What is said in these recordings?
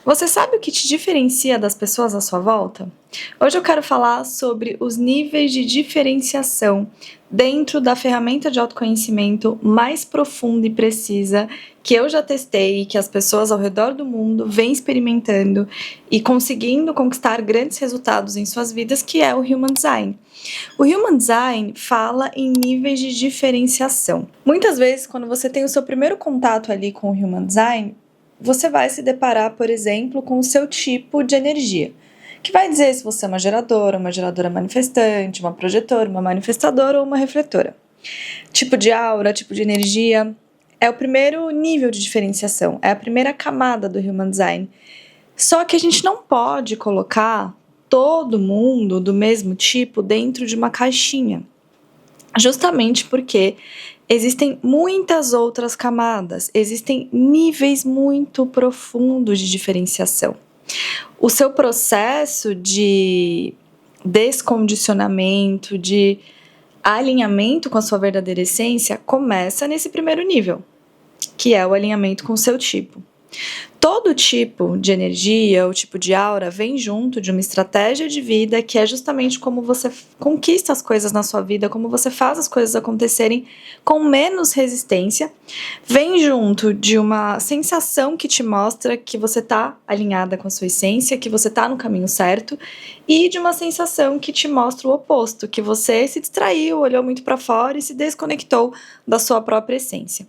Você sabe o que te diferencia das pessoas à sua volta? Hoje eu quero falar sobre os níveis de diferenciação dentro da ferramenta de autoconhecimento mais profunda e precisa que eu já testei e que as pessoas ao redor do mundo vêm experimentando e conseguindo conquistar grandes resultados em suas vidas, que é o Human Design. O Human Design fala em níveis de diferenciação. Muitas vezes, quando você tem o seu primeiro contato ali com o Human Design, você vai se deparar, por exemplo, com o seu tipo de energia, que vai dizer se você é uma geradora manifestante, uma projetora, uma manifestadora ou uma refletora. Tipo de aura, tipo de energia, é o primeiro nível de diferenciação, é a primeira camada do Human Design. Só que a gente não pode colocar todo mundo do mesmo tipo dentro de uma caixinha, justamente porque existem muitas outras camadas, existem níveis muito profundos de diferenciação. O seu processo de descondicionamento, de alinhamento com a sua verdadeira essência começa nesse primeiro nível, que é o alinhamento com o seu tipo. Todo tipo de energia, o tipo de aura, vem junto de uma estratégia de vida que é justamente como você conquista as coisas na sua vida, como você faz as coisas acontecerem com menos resistência. Vem junto de uma sensação que te mostra que você está alinhada com a sua essência, que você está no caminho certo, e de uma sensação que te mostra o oposto, que você se distraiu, olhou muito para fora e se desconectou da sua própria essência.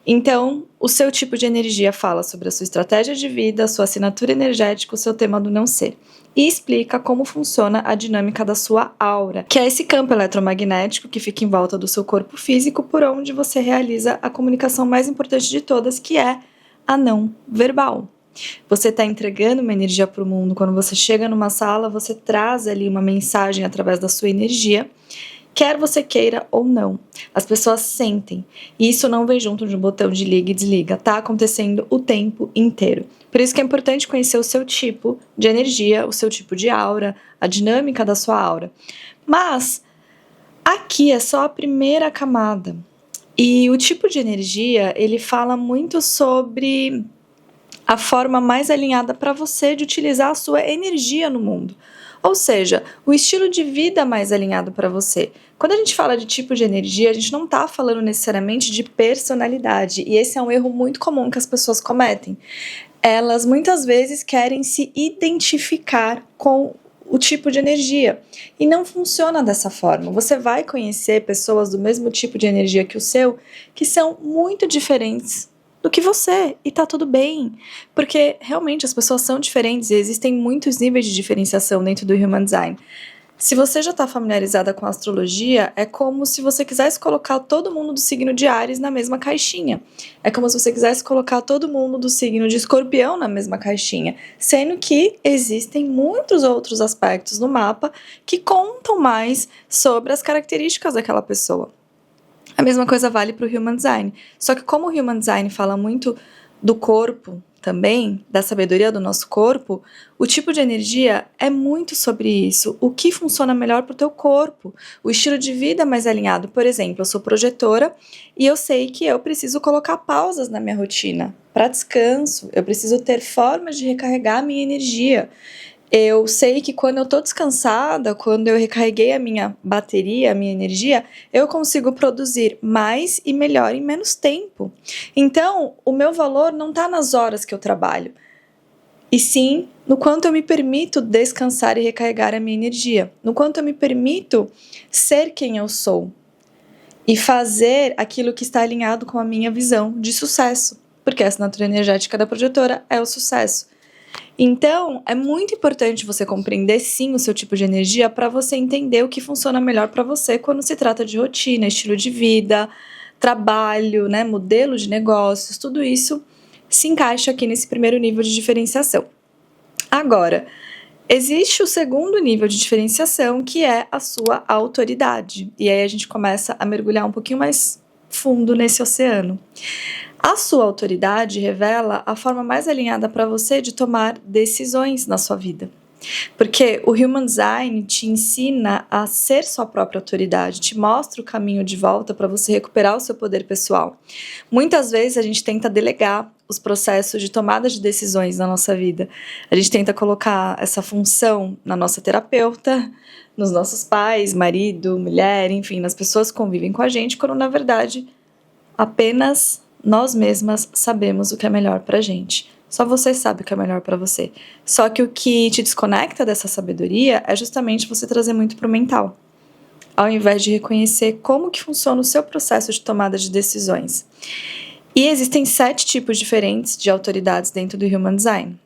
Então, o seu tipo de energia fala sobre a sua estratégia de vida, a sua assinatura energética, o seu tema do não ser. E explica como funciona a dinâmica da sua aura, que é esse campo eletromagnético que fica em volta do seu corpo físico, por onde você realiza a comunicação mais importante de todas, que é a não verbal. Você está entregando uma energia para o mundo. Quando você chega numa sala, você traz ali uma mensagem através da sua energia, quer você queira ou não. As pessoas sentem. E isso não vem junto de um botão de liga e desliga. Tá acontecendo o tempo inteiro. Por isso que é importante conhecer o seu tipo de energia, o seu tipo de aura, a dinâmica da sua aura. Mas aqui é só a primeira camada. E o tipo de energia, ele fala muito sobre a forma mais alinhada para você de utilizar a sua energia no mundo. Ou seja, o estilo de vida mais alinhado para você. Quando a gente fala de tipo de energia, a gente não está falando necessariamente de personalidade. E esse é um erro muito comum que as pessoas cometem. Elas muitas vezes querem se identificar com o tipo de energia. E não funciona dessa forma. Você vai conhecer pessoas do mesmo tipo de energia que o seu, que são muito diferentes do que você, e tá tudo bem, porque realmente as pessoas são diferentes e existem muitos níveis de diferenciação dentro do Human Design. Se você já está familiarizada com a astrologia, é como se você quisesse colocar todo mundo do signo de Áries na mesma caixinha. É como se você quisesse colocar todo mundo do signo de Escorpião na mesma caixinha, sendo que existem muitos outros aspectos no mapa que contam mais sobre as características daquela pessoa. A mesma coisa vale para o Human Design. Só que como o Human Design fala muito do corpo também, da sabedoria do nosso corpo, o tipo de energia é muito sobre isso. O que funciona melhor para o teu corpo. O estilo de vida mais alinhado. Por exemplo, eu sou projetora e eu sei que eu preciso colocar pausas na minha rotina para descanso. Eu preciso ter formas de recarregar a minha energia. Eu sei que quando eu estou descansada, quando eu recarreguei a minha bateria, a minha energia, eu consigo produzir mais e melhor em menos tempo. Então, o meu valor não está nas horas que eu trabalho, e sim no quanto eu me permito descansar e recarregar a minha energia, no quanto eu me permito ser quem eu sou e fazer aquilo que está alinhado com a minha visão de sucesso, porque a assinatura energética da projetora é o sucesso. Então, é muito importante você compreender, sim, o seu tipo de energia para você entender o que funciona melhor para você quando se trata de rotina, estilo de vida, trabalho, né, modelo de negócios, tudo isso se encaixa aqui nesse primeiro nível de diferenciação. Agora, existe o segundo nível de diferenciação, que é a sua autoridade. E aí a gente começa a mergulhar um pouquinho mais fundo nesse oceano. A sua autoridade revela a forma mais alinhada para você de tomar decisões na sua vida. Porque o Human Design te ensina a ser sua própria autoridade, te mostra o caminho de volta para você recuperar o seu poder pessoal. Muitas vezes a gente tenta delegar os processos de tomada de decisões na nossa vida. A gente tenta colocar essa função na nossa terapeuta, nos nossos pais, marido, mulher, enfim, nas pessoas que convivem com a gente, quando na verdade apenas nós mesmas sabemos o que é melhor pra gente. Só você sabe o que é melhor pra você. Só que o que te desconecta dessa sabedoria é justamente você trazer muito pro mental, ao invés de reconhecer como que funciona o seu processo de tomada de decisões. E existem 7 tipos diferentes de autoridades dentro do Human Design.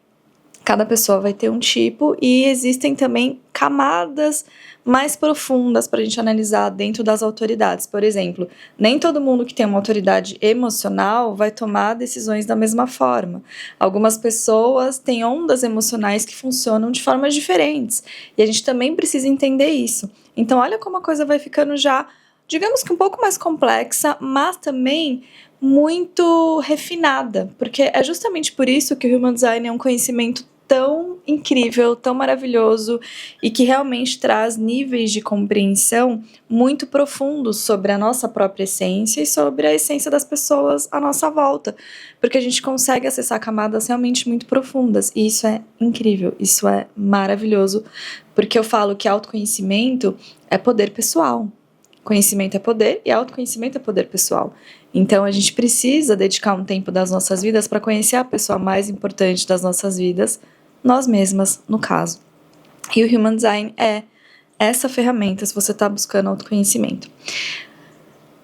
Cada pessoa vai ter um tipo e existem também camadas mais profundas para a gente analisar dentro das autoridades. Por exemplo, nem todo mundo que tem uma autoridade emocional vai tomar decisões da mesma forma. Algumas pessoas têm ondas emocionais que funcionam de formas diferentes e a gente também precisa entender isso. Então, olha como a coisa vai ficando já, digamos que um pouco mais complexa, mas também muito refinada, porque é justamente por isso que o Human Design é um conhecimento tão incrível, tão maravilhoso e que realmente traz níveis de compreensão muito profundos sobre a nossa própria essência e sobre a essência das pessoas à nossa volta, porque a gente consegue acessar camadas realmente muito profundas e isso é incrível, isso é maravilhoso, porque eu falo que autoconhecimento é poder pessoal. Conhecimento é poder e autoconhecimento é poder pessoal. Então a gente precisa dedicar um tempo das nossas vidas para conhecer a pessoa mais importante das nossas vidas, nós mesmas, no caso. E o Human Design é essa ferramenta se você está buscando autoconhecimento.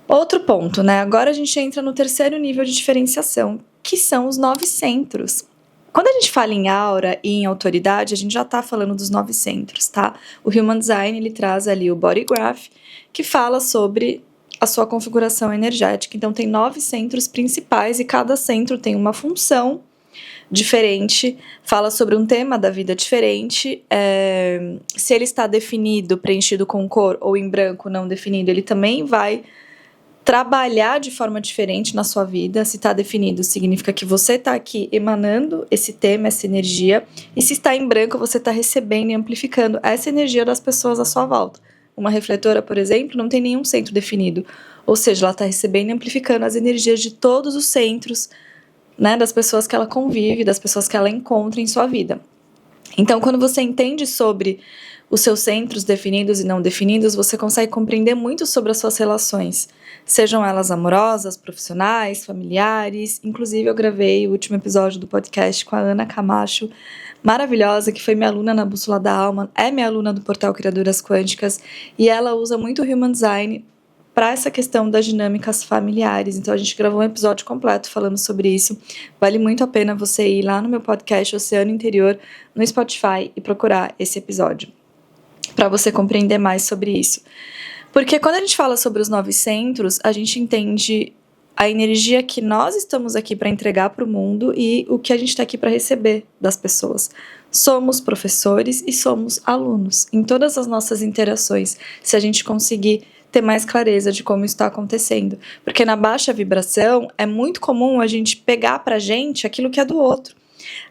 Outro ponto, né? Agora a gente entra no terceiro nível de diferenciação, que são os 9 centros. Quando a gente fala em aura e em autoridade, a gente já está falando dos 9 centros, tá? O Human Design, ele traz ali o Body Graph, que fala sobre a sua configuração energética. Então, tem 9 centros principais e cada centro tem uma função diferente, fala sobre um tema da vida diferente. Se ele está definido, preenchido com cor, ou em branco, não definido, ele também vai trabalhar de forma diferente na sua vida. Se está definido, significa que você está aqui emanando esse tema, essa energia, e se está em branco, você está recebendo e amplificando essa energia das pessoas à sua volta. Uma refletora, por exemplo, não tem nenhum centro definido, ou seja, ela está recebendo e amplificando as energias de todos os centros, né, das pessoas que ela convive, das pessoas que ela encontra em sua vida. Então, quando você entende sobre os seus centros definidos e não definidos, você consegue compreender muito sobre as suas relações, sejam elas amorosas, profissionais, familiares. Inclusive, eu gravei o último episódio do podcast com a Ana Camacho, maravilhosa, que foi minha aluna na Bússola da Alma, é minha aluna do Portal Criadoras Quânticas, e ela usa muito o Human Design para essa questão das dinâmicas familiares. Então a gente gravou um episódio completo falando sobre isso. Vale muito a pena você ir lá no meu podcast Oceano Interior, no Spotify, e procurar esse episódio, para você compreender mais sobre isso. Porque quando a gente fala sobre os 9 centros, a gente entende a energia que nós estamos aqui para entregar para o mundo e o que a gente está aqui para receber das pessoas. Somos professores e somos alunos em todas as nossas interações, se a gente conseguir ter mais clareza de como isso está acontecendo. Porque na baixa vibração é muito comum a gente pegar pra gente aquilo que é do outro.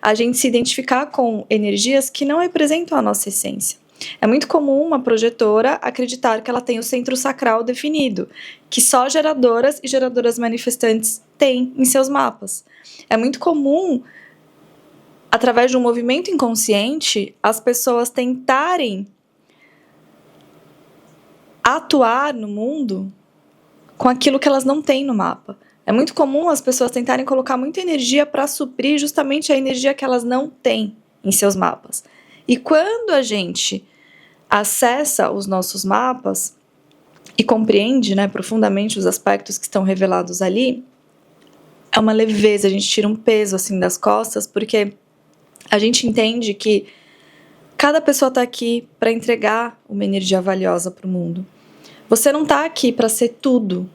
A gente se identificar com energias que não representam a nossa essência. É muito comum uma projetora acreditar que ela tem o centro sacral definido, que só geradoras e geradoras manifestantes têm em seus mapas. É muito comum, através de um movimento inconsciente, as pessoas tentarem atuar no mundo com aquilo que elas não têm no mapa. É muito comum as pessoas tentarem colocar muita energia para suprir justamente a energia que elas não têm em seus mapas. E quando a gente acessa os nossos mapas e compreende, né, profundamente os aspectos que estão revelados ali, é uma leveza, a gente tira um peso assim das costas, porque a gente entende que cada pessoa está aqui para entregar uma energia valiosa para o mundo. Você não está aqui para ser tudo.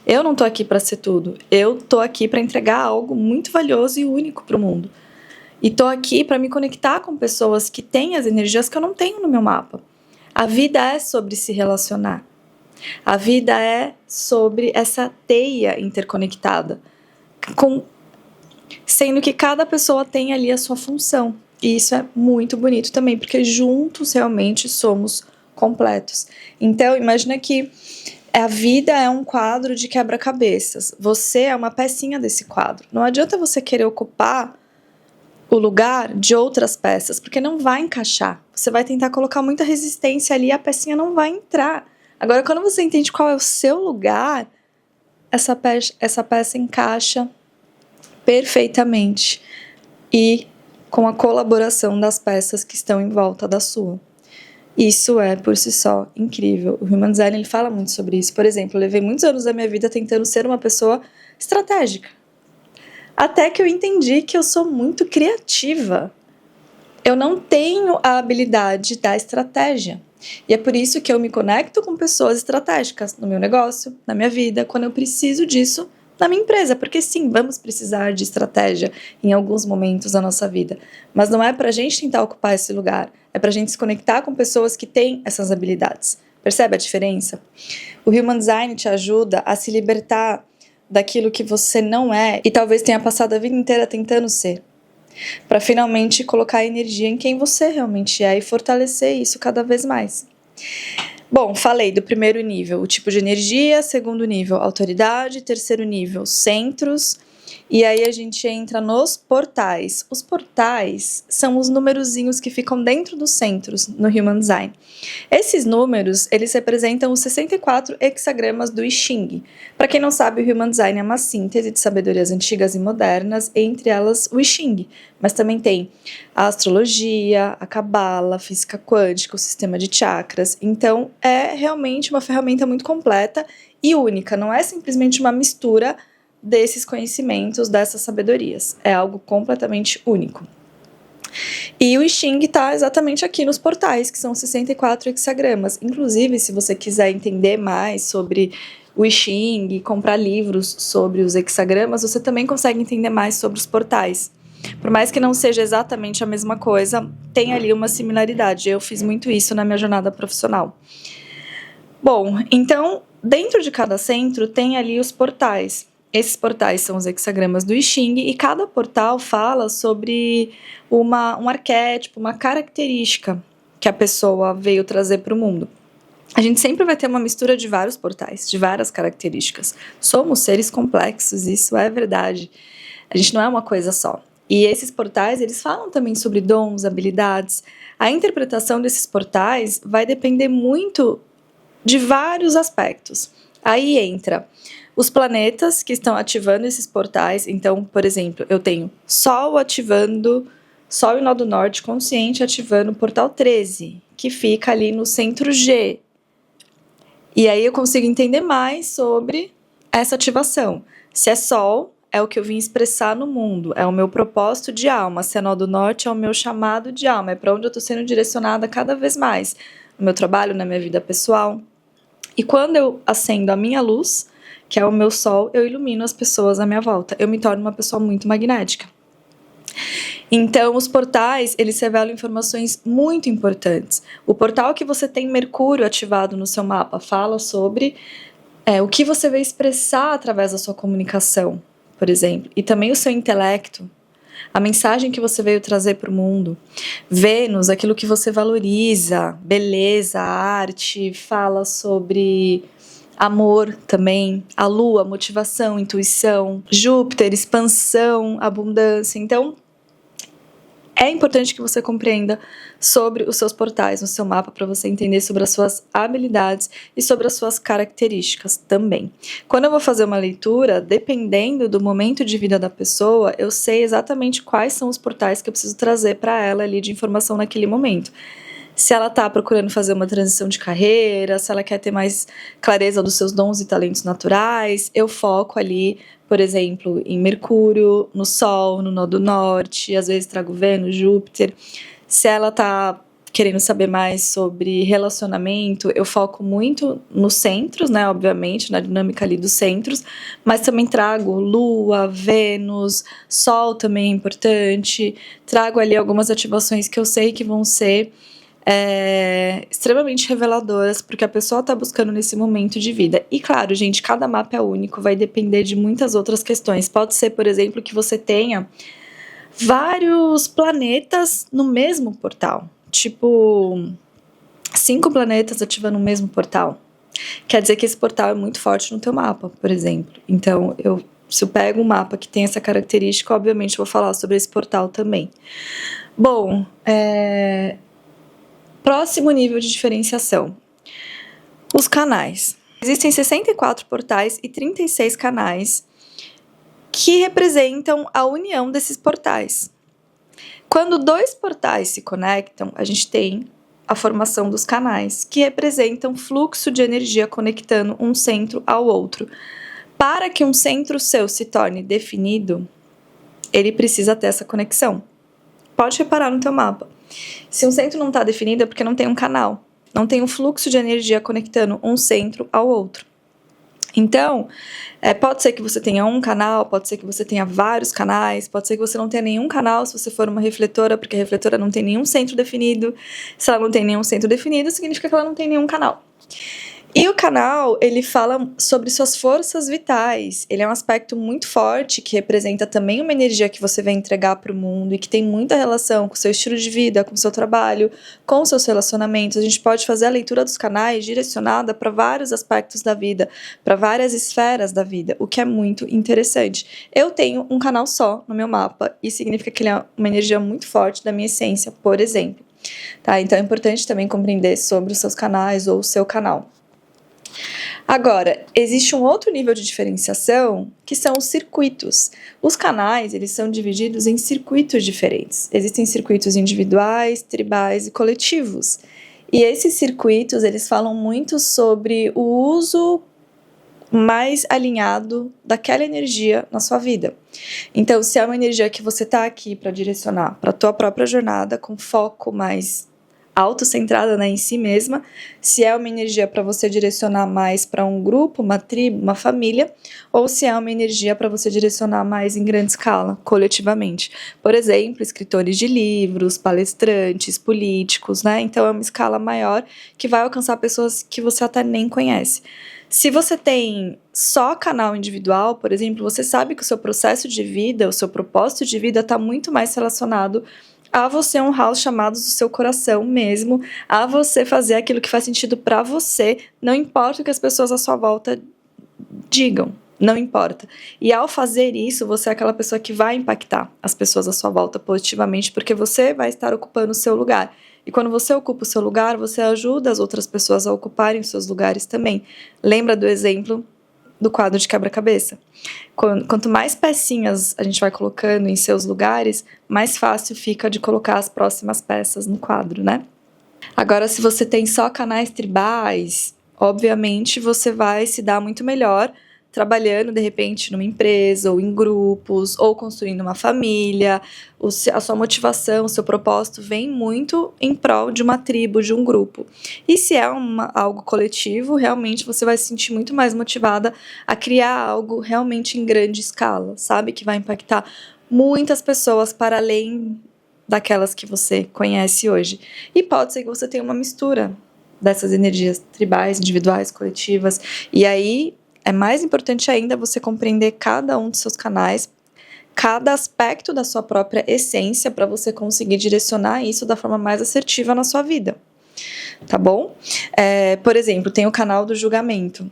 Eu não estou aqui para ser tudo. Eu estou aqui para entregar algo muito valioso e único para o mundo. E estou aqui para me conectar com pessoas que têm as energias que eu não tenho no meu mapa. A vida é sobre se relacionar. A vida é sobre essa teia interconectada, sendo que cada pessoa tem ali a sua função. E isso é muito bonito também, porque juntos realmente somos completos. Então, imagina que A vida é um quadro de quebra-cabeças. Você é uma pecinha desse quadro. Não adianta você querer ocupar o lugar de outras peças, porque não vai encaixar. Você vai tentar colocar muita resistência ali e a pecinha não vai entrar. Agora, quando você entende qual é o seu lugar, essa peça encaixa perfeitamente e com a colaboração das peças que estão em volta da sua. Isso é, por si só, incrível. O Human Design ele fala muito sobre isso. Por exemplo, eu levei muitos anos da minha vida tentando ser uma pessoa estratégica. Até que eu entendi que eu sou muito criativa. Eu não tenho a habilidade da estratégia. E é por isso que eu me conecto com pessoas estratégicas no meu negócio, na minha vida, quando eu preciso disso na minha empresa. Porque sim, vamos precisar de estratégia em alguns momentos da nossa vida. Mas não é pra gente tentar ocupar esse lugar. É pra gente se conectar com pessoas que têm essas habilidades. Percebe a diferença? O Human Design te ajuda a se libertar daquilo que você não é e talvez tenha passado a vida inteira tentando ser, para finalmente colocar energia em quem você realmente é e fortalecer isso cada vez mais. Bom, falei do primeiro nível, o tipo de energia, segundo nível, autoridade, terceiro nível, centros, e aí a gente entra nos portais. Os portais são os numerozinhos que ficam dentro dos centros no Human Design. Esses números, eles representam os 64 hexagramas do I Ching. Para quem não sabe, o Human Design é uma síntese de sabedorias antigas e modernas, entre elas o I Ching, mas também tem a astrologia, a cabala, a física quântica, o sistema de chakras. Então, é realmente uma ferramenta muito completa e única, não é simplesmente uma mistura desses conhecimentos, dessas sabedorias. É algo completamente único. E o I Ching está exatamente aqui nos portais, que são 64 hexagramas. Inclusive, se você quiser entender mais sobre o I Ching e comprar livros sobre os hexagramas, você também consegue entender mais sobre os portais. Por mais que não seja exatamente a mesma coisa, tem ali uma similaridade. Eu fiz muito isso na minha jornada profissional. Bom, então, dentro de cada centro tem ali os portais. Esses portais são os hexagramas do I Ching e cada portal fala sobre um arquétipo, uma característica que a pessoa veio trazer para o mundo. A gente sempre vai ter uma mistura de vários portais, de várias características. Somos seres complexos, isso é verdade. A gente não é uma coisa só. E esses portais, eles falam também sobre dons, habilidades. A interpretação desses portais vai depender muito de vários aspectos. Aí entra os planetas que estão ativando esses portais. Então, por exemplo, eu tenho Sol ativando, Sol e Nó do Norte consciente ativando o portal 13, que fica ali no centro G. E aí eu consigo entender mais sobre essa ativação. Se é Sol, é o que eu vim expressar no mundo, é o meu propósito de alma. Se é Nó do Norte, é o meu chamado de alma, é para onde eu estou sendo direcionada cada vez mais, no meu trabalho, na minha vida pessoal. E quando eu acendo a minha luz, que é o meu sol, eu ilumino as pessoas à minha volta. Eu me torno uma pessoa muito magnética. Então, os portais, eles revelam informações muito importantes. O portal que você tem Mercúrio ativado no seu mapa fala sobre o que você vai expressar através da sua comunicação, por exemplo. E também o seu intelecto, a mensagem que você veio trazer para o mundo. Vênus, aquilo que você valoriza, beleza, arte, fala sobre amor também, a Lua, motivação, intuição, Júpiter, expansão, abundância. Então, é importante que você compreenda sobre os seus portais no seu mapa para você entender sobre as suas habilidades e sobre as suas características também. Quando eu vou fazer uma leitura, dependendo do momento de vida da pessoa, eu sei exatamente quais são os portais que eu preciso trazer para ela ali de informação naquele momento. Se ela está procurando fazer uma transição de carreira, se ela quer ter mais clareza dos seus dons e talentos naturais, eu foco ali, por exemplo, em Mercúrio, no Sol, no Nó do Norte, às vezes trago Vênus, Júpiter. Se ela está querendo saber mais sobre relacionamento, eu foco muito nos centros, né, obviamente, na dinâmica ali dos centros, mas também trago Lua, Vênus, Sol também é importante, trago ali algumas ativações que eu sei que vão ser extremamente reveladoras porque a pessoa está buscando nesse momento de vida. E claro, gente, cada mapa é único, vai depender de muitas outras questões. Pode ser, por exemplo, que você tenha vários planetas no mesmo portal, tipo 5 planetas ativando o mesmo portal. quer dizer que esse portal é muito forte no teu mapa, por exemplo. Então, se eu pego um mapa que tem essa característica, obviamente eu vou falar sobre esse portal também. Bom, próximo nível de diferenciação. Os canais. Existem 64 portais e 36 canais que representam a união desses portais. Quando 2 portais se conectam, a gente tem a formação dos canais, que representam fluxo de energia conectando um centro ao outro. Para que um centro seu se torne definido, ele precisa ter essa conexão. Pode reparar no teu mapa. Se um centro não está definido é porque não tem um canal, não tem um fluxo de energia conectando um centro ao outro. Então, pode ser que você tenha um canal, pode ser que você tenha vários canais, pode ser que você não tenha nenhum canal se você for uma refletora, porque a refletora não tem nenhum centro definido. Se ela não tem nenhum centro definido, significa que ela não tem nenhum canal. E o canal, ele fala sobre suas forças vitais. Ele é um aspecto muito forte que representa também uma energia que você vai entregar para o mundo e que tem muita relação com o seu estilo de vida, com o seu trabalho, com os seus relacionamentos. A gente pode fazer a leitura dos canais direcionada para vários aspectos da vida, para várias esferas da vida, o que é muito interessante. Eu tenho um canal só no meu mapa e significa que ele é uma energia muito forte da minha essência, por exemplo. Tá? Então é importante também compreender sobre os seus canais ou o seu canal. Agora, existe um outro nível de diferenciação, que são os circuitos. Os canais, eles são divididos em circuitos diferentes. Existem circuitos individuais, tribais e coletivos. E esses circuitos, eles falam muito sobre o uso mais alinhado daquela energia na sua vida. Então, se é uma energia que você está aqui para direcionar para a tua própria jornada, com foco mais autocentrada, né, em si mesma, se é uma energia para você direcionar mais para um grupo, uma tribo, uma família, ou se é uma energia para você direcionar mais em grande escala, coletivamente. Por exemplo, escritores de livros, palestrantes, políticos, né? Então é uma escala maior que vai alcançar pessoas que você até nem conhece. Se você tem só canal individual, por exemplo, você sabe que o seu processo de vida, o seu propósito de vida está muito mais relacionado a você honrar os chamados do seu coração mesmo, a você fazer aquilo que faz sentido para você, não importa o que as pessoas à sua volta digam, não importa. E ao fazer isso, você é aquela pessoa que vai impactar as pessoas à sua volta positivamente, porque você vai estar ocupando o seu lugar. E quando você ocupa o seu lugar, você ajuda as outras pessoas a ocuparem os seus lugares também. Lembra do exemplo do quadro de quebra-cabeça? Quanto mais pecinhas a gente vai colocando em seus lugares, mais fácil fica de colocar as próximas peças no quadro, né? Agora, se você tem só canais tribais, obviamente você vai se dar muito melhor trabalhando, de repente, numa empresa, ou em grupos, ou construindo uma família. A sua motivação, o seu propósito vem muito em prol de uma tribo, de um grupo. E se é algo coletivo, realmente você vai se sentir muito mais motivada a criar algo realmente em grande escala, sabe? Que vai impactar muitas pessoas para além daquelas que você conhece hoje. E pode ser que você tenha uma mistura dessas energias tribais, individuais, coletivas. E aí é mais importante ainda você compreender cada um dos seus canais, cada aspecto da sua própria essência, para você conseguir direcionar isso da forma mais assertiva na sua vida. Tá bom? Por exemplo, tem o canal do julgamento,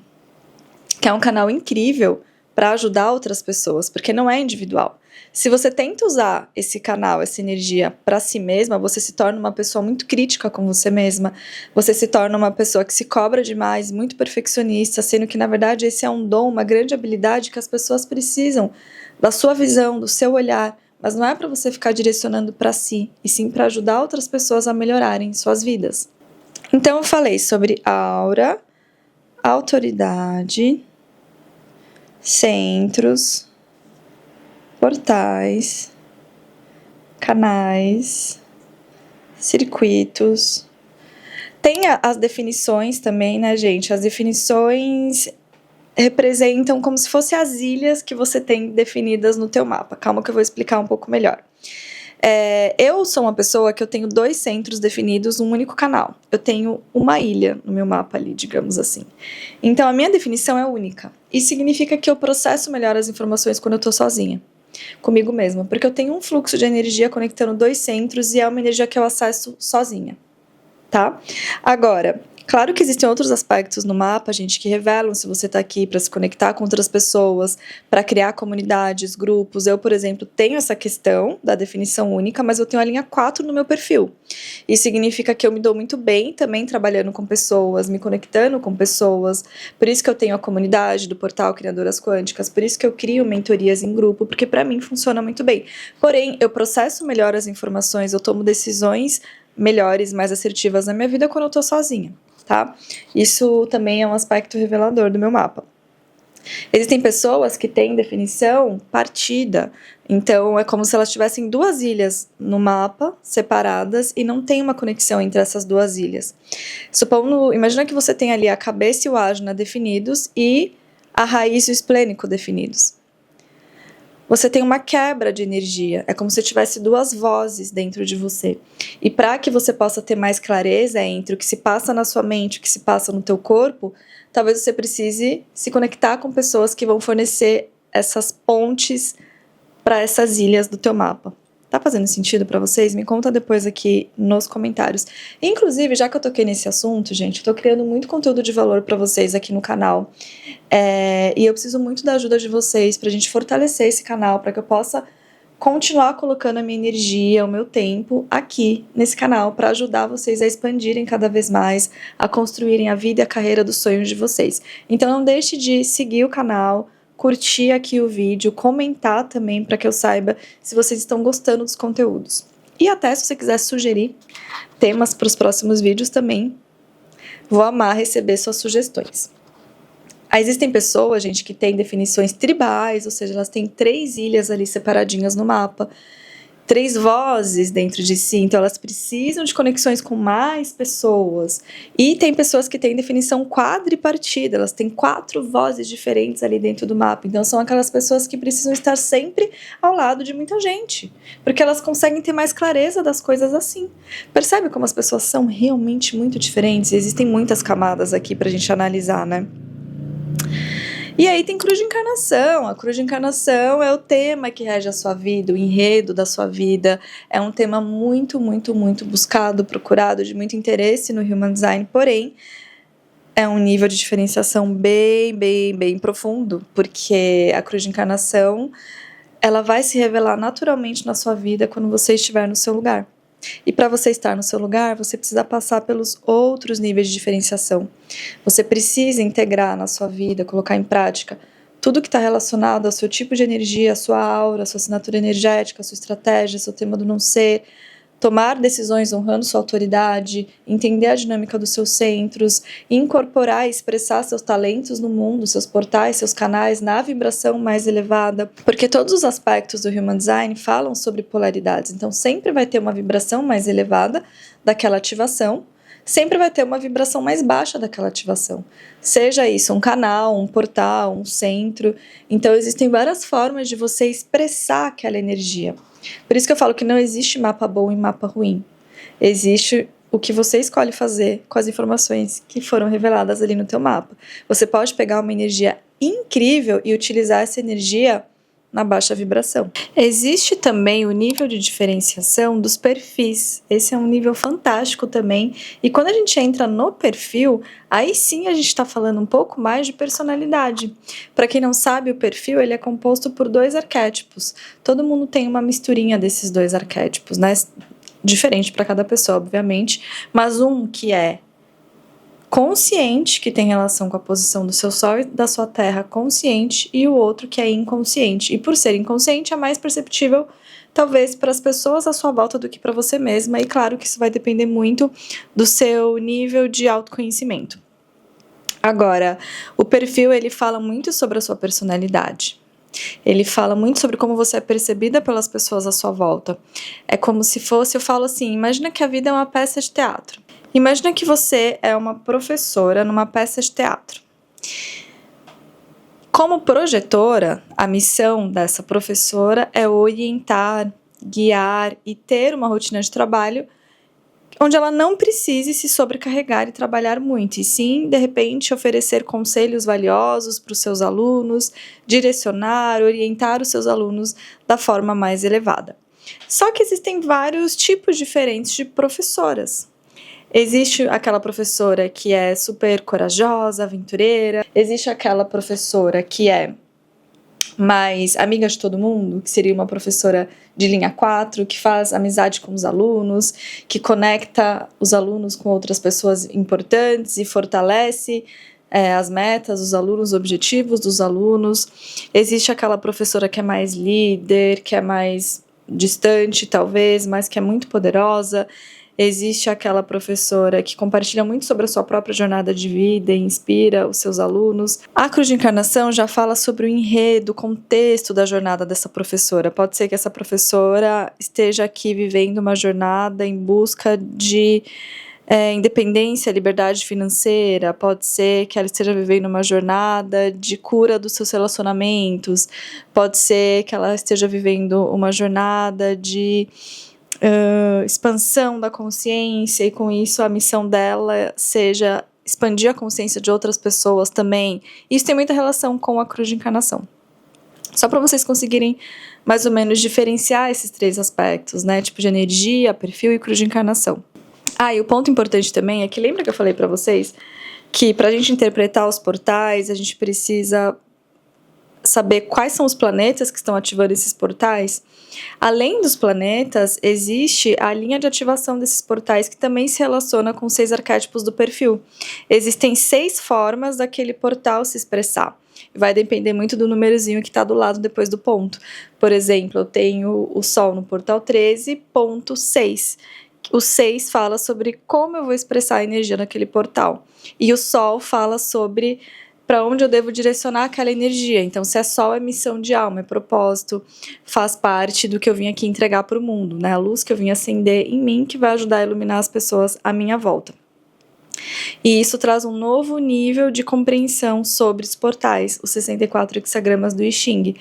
que é um canal incrível para ajudar outras pessoas, porque não é individual. Se você tenta usar esse canal, essa energia para si mesma, você se torna uma pessoa muito crítica com você mesma, você se torna uma pessoa que se cobra demais, muito perfeccionista, sendo que na verdade esse é um dom, uma grande habilidade que as pessoas precisam da sua visão, do seu olhar, mas não é para você ficar direcionando para si, e sim para ajudar outras pessoas a melhorarem suas vidas. Então eu falei sobre aura, autoridade, centros, portais, canais, circuitos. Tem as definições também, né, gente? As definições representam como se fossem as ilhas que você tem definidas no teu mapa. Calma que eu vou explicar um pouco melhor. Eu sou uma pessoa que eu tenho 2 centros definidos num único canal. Eu tenho uma ilha no meu mapa ali, digamos assim. Então, a minha definição é única. Isso significa que eu processo melhor as informações quando eu tô sozinha, comigo mesma. Porque eu tenho um fluxo de energia conectando 2 centros e é uma energia que eu acesso sozinha, tá? Agora, Claro que existem outros aspectos no mapa, gente, que revelam se você está aqui para se conectar com outras pessoas, para criar comunidades, grupos. Eu, por exemplo, tenho essa questão da definição única, mas eu tenho a linha 4 no meu perfil. Isso significa que eu me dou muito bem também trabalhando com pessoas, me conectando com pessoas. Por isso que eu tenho a comunidade do portal Criadoras Quânticas, por isso que eu crio mentorias em grupo, porque para mim funciona muito bem. Porém, eu processo melhor as informações, eu tomo decisões melhores, mais assertivas na minha vida quando eu tô sozinha. Tá? Isso também é um aspecto revelador do meu mapa. Existem pessoas que têm definição partida, então é como se elas tivessem duas ilhas no mapa, separadas, e não tem uma conexão entre essas duas ilhas. Imagina que você tem ali a cabeça e o ajna definidos e a raiz e o esplênico definidos. Você tem uma quebra de energia, é como se tivesse duas vozes dentro de você. E para que você possa ter mais clareza entre o que se passa na sua mente e o que se passa no teu corpo, talvez você precise se conectar com pessoas que vão fornecer essas pontes para essas ilhas do teu mapa. Tá fazendo sentido para vocês? Me conta depois aqui nos comentários. Inclusive, já que eu toquei nesse assunto, gente, eu tô criando muito conteúdo de valor para vocês aqui no canal. E eu preciso muito da ajuda de vocês pra gente fortalecer esse canal, para que eu possa continuar colocando a minha energia, o meu tempo aqui nesse canal, para ajudar vocês a expandirem cada vez mais, a construírem a vida e a carreira dos sonhos de vocês. Então não deixe de seguir o canal, curtir aqui o vídeo, comentar também para que eu saiba se vocês estão gostando dos conteúdos. E até se você quiser sugerir temas para os próximos vídeos também, vou amar receber suas sugestões. Existem pessoas, gente, que têm definições tribais, ou seja, elas têm 3 ilhas ali separadinhas no mapa, 3 vozes dentro de si, então elas precisam de conexões com mais pessoas. E tem pessoas que têm definição quadripartida, elas têm 4 vozes diferentes ali dentro do mapa, então são aquelas pessoas que precisam estar sempre ao lado de muita gente, porque elas conseguem ter mais clareza das coisas assim. Percebe como as pessoas são realmente muito diferentes? Existem muitas camadas aqui pra gente analisar, né? E aí tem cruz de encarnação. A cruz de encarnação é o tema que rege a sua vida, o enredo da sua vida. É um tema muito, muito, muito buscado, procurado, de muito interesse no Human Design, porém, é um nível de diferenciação bem, bem, bem profundo, porque a cruz de encarnação, ela vai se revelar naturalmente na sua vida quando você estiver no seu lugar. E para você estar no seu lugar, você precisa passar pelos outros níveis de diferenciação. Você precisa integrar na sua vida, colocar em prática tudo que está relacionado ao seu tipo de energia, a sua aura, a sua assinatura energética, a sua estratégia, seu tema do não ser, tomar decisões honrando sua autoridade, entender a dinâmica dos seus centros, incorporar e expressar seus talentos no mundo, seus portais, seus canais na vibração mais elevada, porque todos os aspectos do Human Design falam sobre polaridades, então sempre vai ter uma vibração mais elevada daquela ativação, sempre vai ter uma vibração mais baixa daquela ativação, seja isso um canal, um portal, um centro, então existem várias formas de você expressar aquela energia. Por isso que eu falo que não existe mapa bom e mapa ruim. Existe o que você escolhe fazer com as informações que foram reveladas ali no teu mapa. Você pode pegar uma energia incrível e utilizar essa energia na baixa vibração. Existe também o nível de diferenciação dos perfis. Esse é um nível fantástico também. E quando a gente entra no perfil, aí sim a gente está falando um pouco mais de personalidade. Para quem não sabe, o perfil ele é composto por 2 arquétipos. Todo mundo tem uma misturinha desses 2 arquétipos, né? Diferente para cada pessoa, obviamente. Mas um que é consciente, que tem relação com a posição do seu Sol e da sua Terra consciente, e o outro que é inconsciente. E por ser inconsciente, é mais perceptível, talvez, para as pessoas à sua volta do que para você mesma. E claro que isso vai depender muito do seu nível de autoconhecimento. Agora, o perfil, ele fala muito sobre a sua personalidade. Ele fala muito sobre como você é percebida pelas pessoas à sua volta. É como se fosse, eu falo assim, imagina que a vida é uma peça de teatro. Imagina que você é uma professora numa peça de teatro. Como projetora, a missão dessa professora é orientar, guiar e ter uma rotina de trabalho onde ela não precise se sobrecarregar e trabalhar muito, e sim, de repente, oferecer conselhos valiosos para os seus alunos, direcionar, orientar os seus alunos da forma mais elevada. Só que existem vários tipos diferentes de professoras. Existe aquela professora que é super corajosa, aventureira. Existe aquela professora que é mais amiga de todo mundo, que seria uma professora de linha 4, que faz amizade com os alunos, que conecta os alunos com outras pessoas importantes e fortalece as metas, os alunos, os objetivos dos alunos. Existe aquela professora que é mais líder, que é mais distante, talvez, mas que é muito poderosa. Existe aquela professora que compartilha muito sobre a sua própria jornada de vida e inspira os seus alunos. A Cruz de Encarnação já fala sobre o enredo, o contexto da jornada dessa professora. Pode ser que essa professora esteja aqui vivendo uma jornada em busca de independência, liberdade financeira. Pode ser que ela esteja vivendo uma jornada de cura dos seus relacionamentos. Pode ser que ela esteja vivendo uma jornada de expansão da consciência, e com isso a missão dela seja expandir a consciência de outras pessoas também. Isso tem muita relação com a Cruz de Encarnação. Só para vocês conseguirem mais ou menos diferenciar esses 3 aspectos, né? Tipo de energia, perfil e Cruz de Encarnação. E o ponto importante também é que, lembra que eu falei para vocês que para a gente interpretar os portais, a gente precisa saber quais são os planetas que estão ativando esses portais? Além dos planetas, existe a linha de ativação desses portais, que também se relaciona com 6 arquétipos do perfil. Existem 6 formas daquele portal se expressar. Vai depender muito do númerozinho que está do lado depois do ponto. Por exemplo, eu tenho o Sol no portal 13.6. O 6 fala sobre como eu vou expressar a energia naquele portal. E o Sol fala sobre para onde eu devo direcionar aquela energia. Então, se é Sol, é missão de alma, é propósito, faz parte do que eu vim aqui entregar para o mundo, né? A luz que eu vim acender em mim, que vai ajudar a iluminar as pessoas à minha volta. E isso traz um novo nível de compreensão sobre os portais, os 64 hexagramas do I Ching,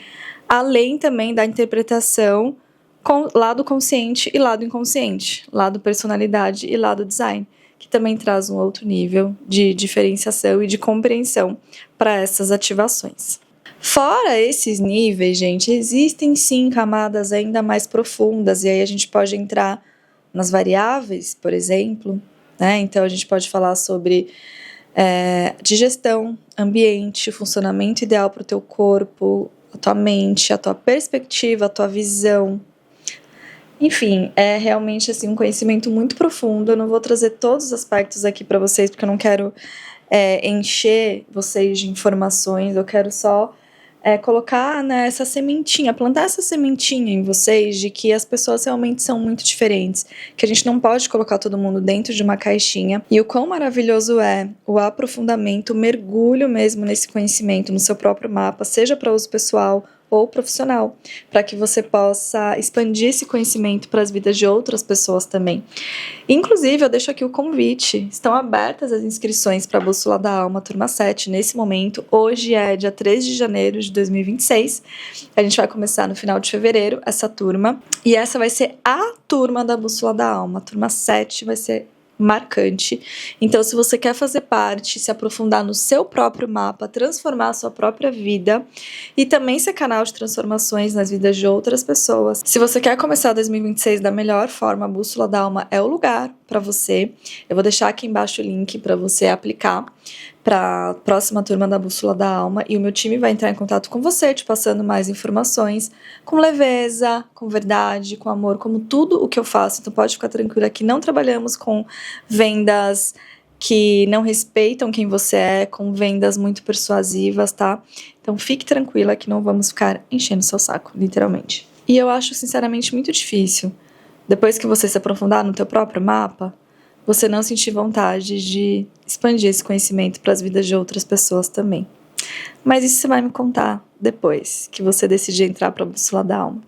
além também da interpretação com lado consciente e lado inconsciente, lado personalidade e lado design, que também traz um outro nível de diferenciação e de compreensão para essas ativações. Fora esses níveis, gente, existem sim camadas ainda mais profundas, e aí a gente pode entrar nas variáveis, por exemplo, né? Então a gente pode falar sobre digestão, ambiente, funcionamento ideal para o teu corpo, a tua mente, a tua perspectiva, a tua visão. Enfim, é realmente assim, um conhecimento muito profundo. Eu não vou trazer todos os aspectos aqui para vocês, porque eu não quero encher vocês de informações. Eu quero só colocar, né, essa sementinha, plantar essa sementinha em vocês de que as pessoas realmente são muito diferentes, que a gente não pode colocar todo mundo dentro de uma caixinha. E o quão maravilhoso é o aprofundamento, o mergulho mesmo nesse conhecimento, no seu próprio mapa, seja para uso pessoal ou profissional, para que você possa expandir esse conhecimento para as vidas de outras pessoas também. Inclusive, eu deixo aqui o convite, estão abertas as inscrições para a Bússola da Alma, turma 7, nesse momento. Hoje é dia 3 de janeiro de 2026, a gente vai começar no final de fevereiro essa turma, e essa vai ser a turma da Bússola da Alma, a turma 7 vai ser marcante. Então, se você quer fazer parte, se aprofundar no seu próprio mapa, transformar a sua própria vida e também ser canal de transformações nas vidas de outras pessoas, se você quer começar 2026 da melhor forma, a Bússola da Alma é o lugar para você. Eu vou deixar aqui embaixo o link para você aplicar para a próxima turma da Bússola da Alma, e o meu time vai entrar em contato com você, te passando mais informações, com leveza, com verdade, com amor, como tudo o que eu faço. Então pode ficar tranquila que não trabalhamos com vendas que não respeitam quem você é, com vendas muito persuasivas, tá? Então fique tranquila que não vamos ficar enchendo seu saco, literalmente. E eu acho sinceramente muito difícil, depois que você se aprofundar no teu próprio mapa, você não sentir vontade de expandir esse conhecimento para as vidas de outras pessoas também. Mas isso você vai me contar depois que você decidir entrar para a Bússola da Alma.